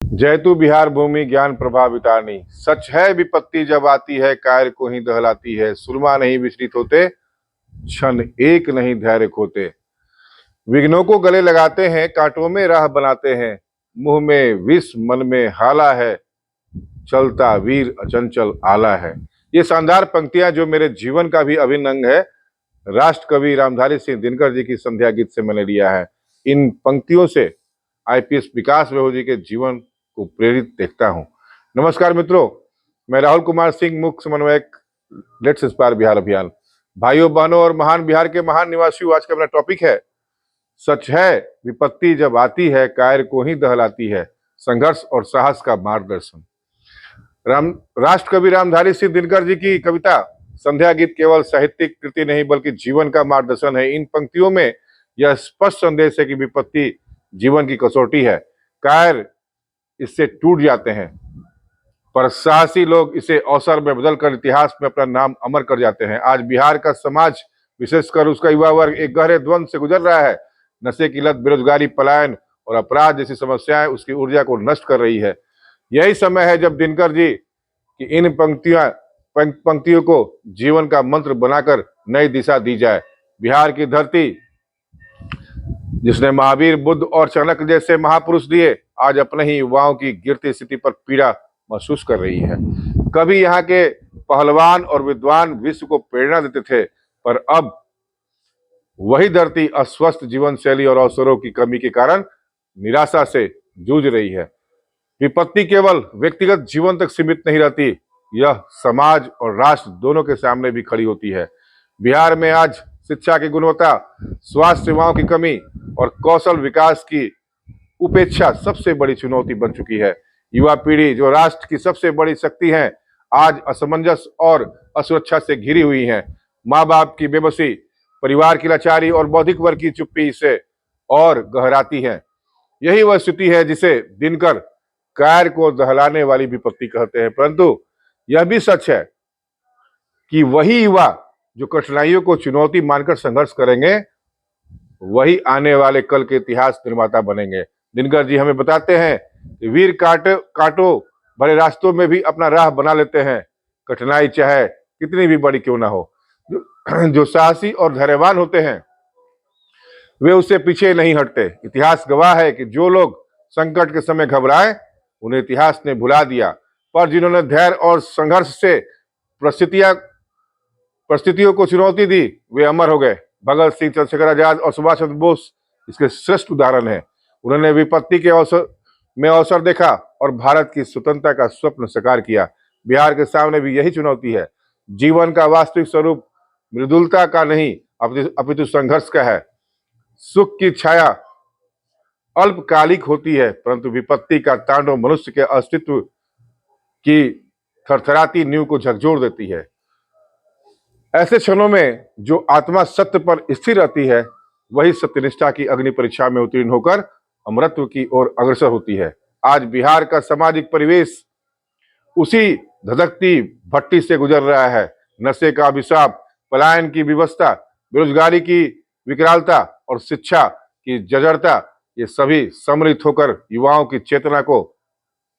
जैतु बिहार भूमि ज्ञान प्रभावितानी। सच है विपत्ति जब आती है कायर को ही दहलाती है। सुरमा नहीं विचलित होते, क्षण एक नहीं धैर्य खोते। विघ्नों को गले लगाते हैं, कांटों में राह बनाते हैं। मुंह में विष मन में हाला है, चलता वीर अचंचल आला है। ये शानदार पंक्तियां जो मेरे जीवन का भी अभिन्न अंग है, राष्ट्र कवि रामधारी सिंह दिनकर जी की संध्या गीत से मैंने लिया है। इन पंक्तियों से आईपीएस विकास बेहो जी के जीवन को प्रेरित देखता हूं। नमस्कार मित्रों, मैं राहुल कुमार सिंह, मुख्य समन्वयक लेट्स इंस्पायर बिहार अभियान। भाइयों बहनों और महान बिहार के महान निवासियों, आज का अपना टॉपिक है सच है विपत्ति जब आती है कायर को ही दहलाती है, संघर्ष और साहस का मार्गदर्शन। राष्ट्र कवि रामधारी सिंह दिनकर जी की कविता संध्या गीत केवल साहित्यिक कृति नहीं बल्कि जीवन का मार्गदर्शन है। इन पंक्तियों में यह स्पष्ट संदेश है कि विपत्ति जीवन की कसौटी है। कायर इससे टूट जाते हैं, पर साहसी लोग इसे अवसर में बदलकर इतिहास में अपना नाम अमर कर जाते हैं। आज बिहार का समाज, विशेषकर उसका युवा वर्ग, एक गहरे द्वंद से गुजर रहा है। नशे की लत, बेरोजगारी, पलायन और अपराध जैसी समस्याएं उसकी ऊर्जा को नष्ट कर रही है। यही समय है जब दिनकर जी की इन पंक्तियों को जीवन का मंत्र बनाकर नई दिशा दी जाए। बिहार की धरती जिसने महावीर, बुद्ध और चाणक्य जैसे महापुरुष दिए, आज अपने ही युवाओं की गिरती स्थिति पर पीड़ा महसूस कर रही है। कभी यहाँ के पहलवान और विद्वान विश्व को प्रेरणा देते थे, पर अब वही धरती अस्वस्थ जीवन शैली और अवसरों की कमी के कारण निराशा से जूझ रही है। विपत्ति केवल व्यक्तिगत जीवन तक सीमित नहीं रहती, यह समाज और राष्ट्र दोनों के सामने भी खड़ी होती है। बिहार में आज शिक्षा की गुणवत्ता, स्वास्थ्य सेवाओं की कमी और कौशल विकास की उपेक्षा सबसे बड़ी चुनौती बन चुकी है। युवा पीढ़ी जो राष्ट्र की सबसे बड़ी शक्ति है, आज असमंजस और असुरक्षा से घिरी हुई है। माँ बाप की बेबसी, परिवार की लाचारी और बौद्धिक वर्ग की चुप्पी इसे और गहराती है। यही वह स्थिति है जिसे दिनकर कायर को दहलाने वाली विपत्ति कहते हैं। परंतु यह भी सच है कि वही युवा जो कठिनाइयों को चुनौती मानकर संघर्ष करेंगे, वही आने वाले कल के इतिहास निर्माता बनेंगे। दिनकर जी हमें बताते हैं कि वीर कांटों भरे रास्तों में भी अपना राह बना लेते हैं, कठिनाई चाहे कितनी भी बड़ी क्यों ना हो। जो साहसी और धैर्यवान होते हैं वे उससे पीछे नहीं हटते। इतिहास गवाह है कि जो लोग संकट के समय घबराए, उन्हें इतिहास ने भुला दिया, पर जिन्होंने धैर्य और संघर्ष से परिस्थितियों को चुनौती दी, वे अमर हो गए। भगत सिंह, चंद्रशेखर आजाद और सुभाष चंद्र बोस इसके श्रेष्ठ उदाहरण हैं। उन्होंने विपत्ति के अवसर देखा और भारत की स्वतंत्रता का स्वप्न साकार किया। बिहार के सामने भी यही चुनौती है। जीवन का वास्तविक स्वरूप मृदुलता का नहीं अपितु संघर्ष का है। सुख की छाया अल्पकालिक होती है, परंतु विपत्ति का तांडव मनुष्य के अस्तित्व की थरथराती नींव को झकझोर देती है। ऐसे क्षणों में जो आत्मा सत्य पर स्थिर रहती है, वही सत्यनिष्ठा की अग्नि परीक्षा में उत्तीर्ण होकर अमरत्व की ओर अग्रसर होती है। आज बिहार का सामाजिक परिवेश उसी धधकती भट्टी से गुजर रहा है। नशे का अभिशाप, पलायन की विवशता, बेरोजगारी की विकरालता और शिक्षा की जर्जरता, ये सभी सम्मिलित होकर युवाओं की चेतना को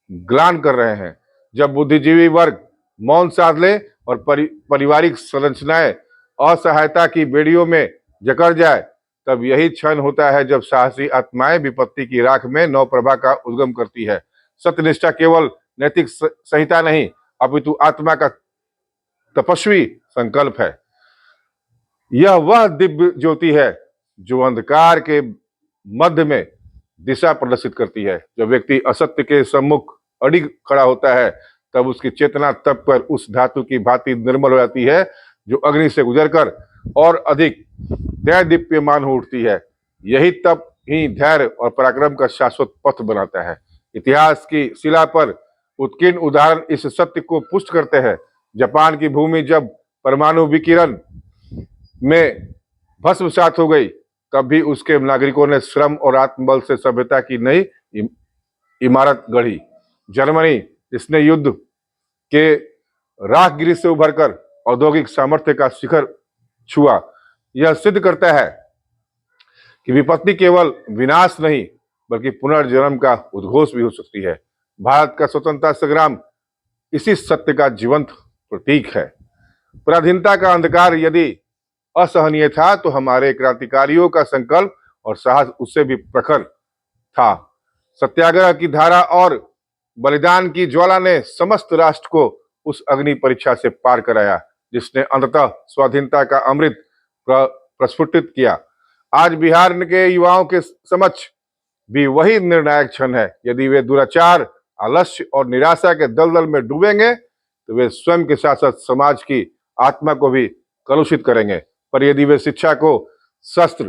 ग्लान कर रहे हैं। जब बुद्धिजीवी वर्ग मौन साध ले और पारिवारिक संरचनाएं असहायता की बेड़ियों में जकड़ जाए, तब यही क्षण होता है जब साहसी आत्माएं विपत्ति की राख में नवप्रभा का उद्गम करती है। सत्यनिष्ठा केवल नैतिक संहिता नहीं, अपितु आत्मा का तपस्वी संकल्प है। यह वह दिव्य ज्योति है जो अंधकार के मध्य में दिशा प्रदर्शित करती है। जब व्यक्ति असत्य के सम्मुख अडिग खड़ा होता है, तब उसकी चेतना तप पर उस धातु की भांति निर्मल हो जाती है जो अग्नि से गुजरकर और अधिक दैदीप्यमान हो उठती है। यही तप ही धैर्य और पराक्रम का शाश्वत पथ बनाता है। इतिहास की शिला पर उत्कीर्ण उदाहरण इस सत्य को पुष्ट करते हैं। जापान की भूमि जब परमाणु विकिरण में भस्मसात हो गई, तब भी उसके नागरिकों ने श्रम और आत्मबल से सभ्यता की नई इमारत गढ़ी। जर्मनी जिसने युद्ध के राहगिरी से उभरकर औद्योगिक सामर्थ्य का शिखर छुआ, यह सिद्ध करता है कि विपत्ति केवल विनाश नहीं बल्कि पुनर्जन्म का उद्घोष भी हो सकती है। भारत का स्वतंत्रता संग्राम इसी सत्य का जीवंत प्रतीक है। पराधीनता का अंधकार यदि असहनीय था तो हमारे क्रांतिकारियों का संकल्प और साहस उससे भी प्रखर था। सत्याग्रह की धारा और बलिदान की ज्वाला ने समस्त राष्ट्र को उस अग्नि परीक्षा से पार कराया, जिसने अंततः स्वाधीनता का अमृत प्रस्फुटित किया। आज बिहार के युवाओं के समक्ष भी वही निर्णायक क्षण है। यदि वे दुराचार, आलस्य और निराशा के दलदल में डूबेंगे तो वे स्वयं के साथ साथ समाज की आत्मा को भी कलुषित करेंगे। पर यदि वे शिक्षा को शस्त्र,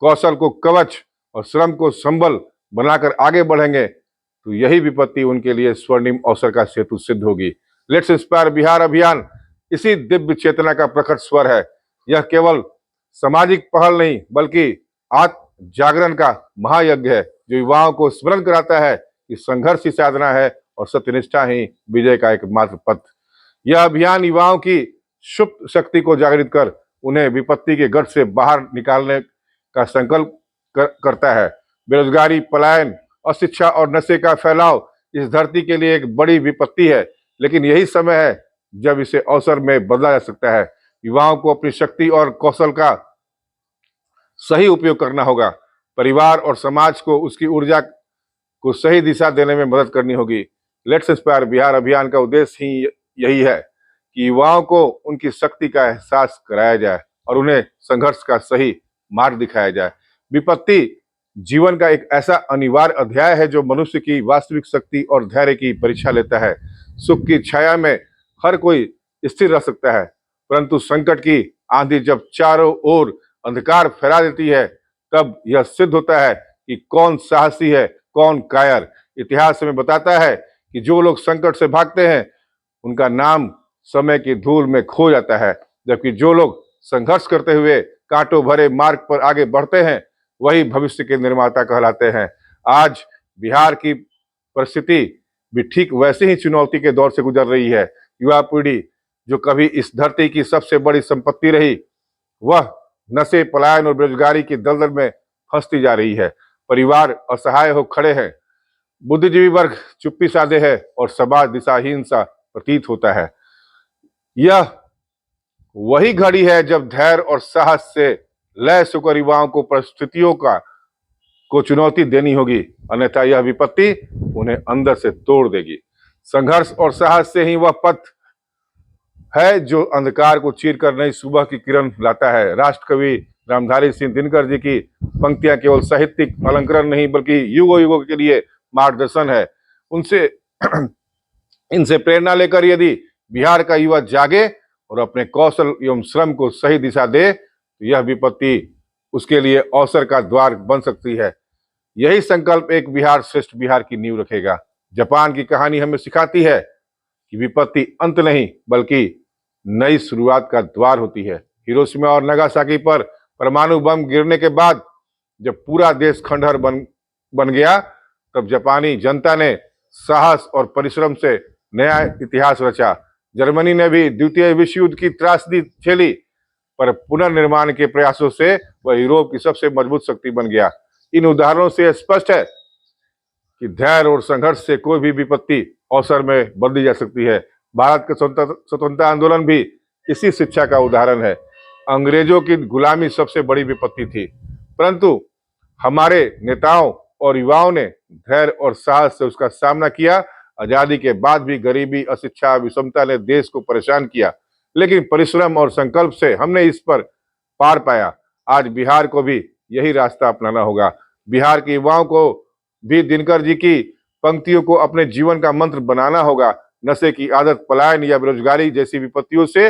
कौशल को कवच और श्रम को संबल बनाकर आगे बढ़ेंगे तो यही विपत्ति उनके लिए स्वर्णिम अवसर का सेतु सिद्ध होगी। लेट्स इंस्पायर बिहार अभियान इसी दिव्य चेतना का प्रकट स्वर है। यह केवल सामाजिक पहल नहीं बल्कि आत्म जागरण का महायज्ञ है, जो युवाओं को स्मरण कराता है कि संघर्ष ही साधना है और सत्यनिष्ठा ही विजय का एकमात्र पथ। यह अभियान युवाओं की सुप्त शक्ति को जागृत कर उन्हें विपत्ति के गढ़ से बाहर निकालने का संकल्प करता है। बेरोजगारी, पलायन, अशिक्षा और नशे का फैलाव इस धरती के लिए एक बड़ी विपत्ति है, लेकिन यही समय है जब इसे अवसर में बदला जा सकता है। युवाओं को अपनी शक्ति और कौशल का सही उपयोग करना होगा। परिवार और समाज को उसकी ऊर्जा को सही दिशा देने में मदद करनी होगी। लेट्स इंस्पायर बिहार अभियान का उद्देश्य ही यही है कि युवाओं को उनकी शक्ति का एहसास कराया जाए और उन्हें संघर्ष का सही मार्ग दिखाया जाए। विपत्ति जीवन का एक ऐसा अनिवार्य अध्याय है जो मनुष्य की वास्तविक शक्ति और धैर्य की परीक्षा लेता है। सुख की छाया में हर कोई स्थिर रह सकता है, परंतु संकट की आंधी जब चारों ओर अंधकार फैला देती है तब यह सिद्ध होता है कि कौन साहसी है, कौन कायर। इतिहास हमें बताता है कि जो लोग संकट से भागते हैं उनका नाम समय की धूल में खो जाता है, जबकि जो लोग संघर्ष करते हुए कांटों भरे मार्ग पर आगे बढ़ते हैं वही भविष्य के निर्माता कहलाते हैं। आज बिहार की परिस्थिति भी ठीक वैसे ही चुनौती के दौर से गुजर रही है। युवा पीढ़ी जो कभी इस धरती की सबसे बड़ी संपत्ति रही, वह नशे, पलायन और बेरोजगारी की दलदल में फंसती जा रही है। परिवार असहाय हो खड़े हैं, बुद्धिजीवी वर्ग चुप्पी साधे है और समाज दिशाहीन सा प्रतीत होता है। यह वही घड़ी है जब धैर्य और साहस से लैस होकर युवाओं को परिस्थितियों को चुनौती देनी होगी, अन्यथा यह विपत्ति उन्हें अंदर से तोड़ देगी। संघर्ष और साहस से ही वह पथ है जो अंधकार को चीरकर नई सुबह की किरण लाता है। राष्ट्र कवि रामधारी सिंह दिनकर जी की पंक्तियां केवल साहित्यिक अलंकरण नहीं बल्कि युगों युगों के लिए मार्गदर्शन है। उनसे इनसे प्रेरणा लेकर यदि बिहार का युवा जागे और अपने कौशल एवं श्रम को सही दिशा दे तो यह विपत्ति उसके लिए अवसर का द्वार बन सकती है। यही संकल्प एक बिहार श्रेष्ठ बिहार की नींव रखेगा। जापान की कहानी हमें सिखाती है कि विपत्ति अंत नहीं बल्कि नई शुरुआत का द्वार होती है। हिरोशिमा और नागासाकी पर परमाणु बम गिरने के बाद जब पूरा देश खंडहर बन गया तब जापानी जनता ने साहस और परिश्रम से नया इतिहास रचा। जर्मनी ने भी द्वितीय विश्व युद्ध की त्रासदी झेली, पर पुनर्निर्माण के प्रयासों से वह यूरोप की सबसे मजबूत शक्ति बन गया। इन उदाहरणों से स्पष्ट है कि धैर्य और संघर्ष से कोई भी विपत्ति अवसर में बदली जा सकती है। भारत का स्वतंत्रता आंदोलन भी इसी शिक्षा का उदाहरण है। अंग्रेजों की गुलामी सबसे बड़ी विपत्ति थी, परंतु हमारे नेताओं और युवाओं ने धैर्य और साहस से उसका सामना किया। आजादी के बाद भी गरीबी, अशिक्षा, विषमता ने देश को परेशान किया, लेकिन परिश्रम और संकल्प से हमने इस पर पार पाया। आज बिहार को भी यही रास्ता अपनाना होगा। बिहार के युवाओं को भी दिनकर जी की पंक्तियों को अपने जीवन का मंत्र बनाना होगा। नशे की आदत, पलायन या बेरोजगारी जैसी विपत्तियों से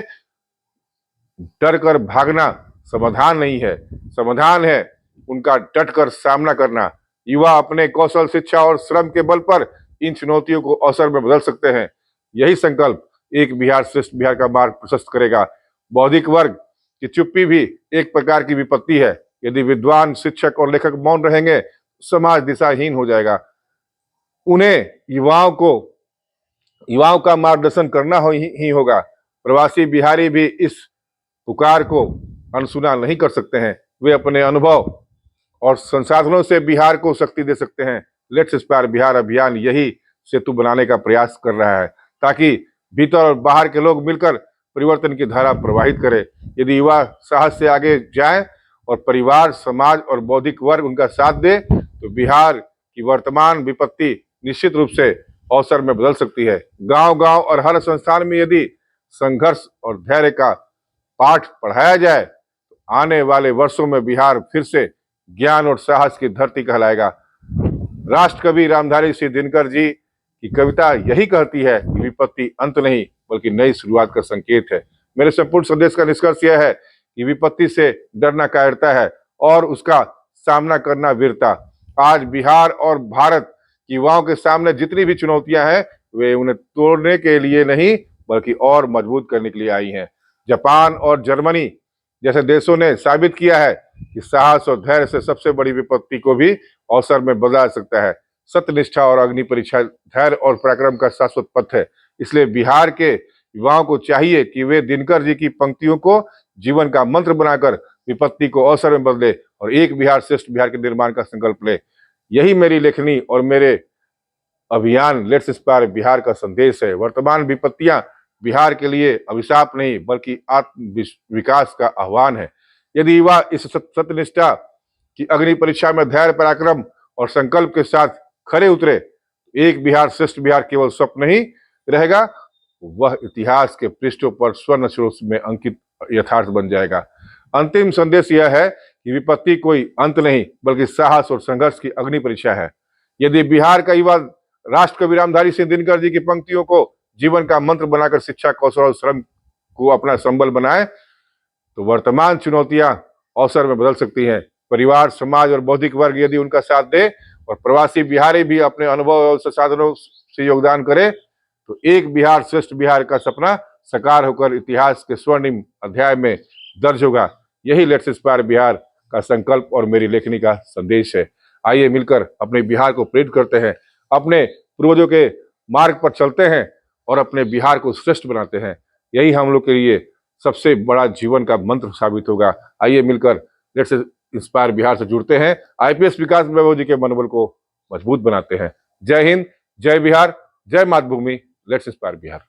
डर कर भागना समाधान नहीं है। समाधान है उनका डटकर सामना करना। युवा अपने कौशल, शिक्षा और श्रम के बल पर इन चुनौतियों को अवसर में बदल सकते हैं। यही संकल्प एक बिहार श्रेष्ठ बिहार का मार्ग प्रशस्त करेगा। बौद्धिक वर्ग की चुप्पी भी एक प्रकार की विपत्ति है। यदि विद्वान, शिक्षक और लेखक मौन रहेंगे समाज दिशाहीन हो जाएगा। उन्हें युवाओं का मार्गदर्शन करना ही होगा। प्रवासी बिहारी भी इस पुकार को अनसुना नहीं कर सकते हैं। वे अपने अनुभव और संसाधनों से बिहार को शक्ति दे सकते हैं। लेट्स इंस्पायर बिहार अभियान यही सेतु बनाने का प्रयास कर रहा है, ताकि भीतर और बाहर के लोग मिलकर परिवर्तन की धारा प्रवाहित करें। यदि युवा साहस से आगे जाएं और परिवार, समाज और बौद्धिक वर्ग उनका साथ दे, तो बिहार की वर्तमान विपत्ति निश्चित रूप से अवसर में बदल सकती है। गांव-गांव और हर संस्थान में यदि संघर्ष और धैर्य का पाठ पढ़ाया जाए, तो आने वाले वर्षों में बिहार फिर से ज्ञान और साहस की धरती कहलाएगा। राष्ट्र कवि रामधारी सिंह दिनकर जी की कविता यही कहती है कि विपत्ति अंत नहीं बल्कि नई शुरुआत का संकेत है। मेरे संपूर्ण संदेश का निष्कर्ष यह है कि विपत्ति से डरना कायरता है और उसका सामना करना वीरता। आज बिहार और भारत की युवाओं के सामने जितनी भी चुनौतियां हैं, वे उन्हें तोड़ने के लिए नहीं बल्कि और मजबूत करने के लिए आई हैं। जापान और जर्मनी जैसे देशों ने साबित किया है कि साहस और धैर्य से सबसे बड़ी विपत्ति को भी अवसर में बदला सकता है। सत्यनिष्ठा और अग्नि परीक्षा धैर्य और पराक्रम का शाश्वत पथ है। इसलिए बिहार के युवाओं को चाहिए कि वे दिनकर जी की पंक्तियों को जीवन का मंत्र बनाकर विपत्ति को अवसर में बदले और एक बिहार श्रेष्ठ बिहार के निर्माण का संकल्प ले। यही मेरी लेखनी और मेरे अभियान लेट्स इंस्पायर बिहार का संदेश है। वर्तमान विपत्तियां बिहार के लिए अभिशाप नहीं बल्कि आत्म विकास का आह्वान है। यदि युवा इस सत्यनिष्ठा की अग्नि परीक्षा में धैर्य, पराक्रम और संकल्प के साथ खरे उतरे, एक बिहार श्रेष्ठ बिहार केवल स्वप्न नहीं रहेगा, वह इतिहास के पृष्ठों पर स्वर्ण अक्षरों में अंकित यथार्थ बन जाएगा। अंतिम संदेश यह है कि विपत्ति कोई अंत नहीं बल्कि साहस और संघर्ष की अग्नि परीक्षा है। यदि बिहार का युवा राष्ट्र कवि रामधारी सिंह दिनकर जी की पंक्तियों को जीवन का मंत्र बनाकर शिक्षा, कौशल और श्रम को अपना संबल बनाए, तो वर्तमान चुनौतियां अवसर में बदल सकती हैं। परिवार, समाज और बौद्धिक वर्ग यदि उनका साथ दे और प्रवासी बिहारी भी अपने अनुभव और संसाधनों से योगदान करे, तो एक बिहार श्रेष्ठ बिहार का सपना साकार होकर इतिहास के स्वर्णिम अध्याय में दर्ज होगा। यही लेट्स इंस्पायर बिहार का संकल्प और मेरी लेखनी का संदेश है। आइए मिलकर अपने बिहार को प्रेरित करते हैं, अपने पूर्वजों के मार्ग पर चलते हैं और अपने बिहार को श्रेष्ठ बनाते हैं। यही हम लोग के लिए सबसे बड़ा जीवन का मंत्र साबित होगा। आइए मिलकर लेट्स इंस्पायर बिहार से जुड़ते हैं, आईपीएस विकास वैभव जी के मनोबल को मजबूत बनाते हैं। जय हिंद, जय बिहार, जय मातृभूमि, लेट्स इंस्पायर बिहार।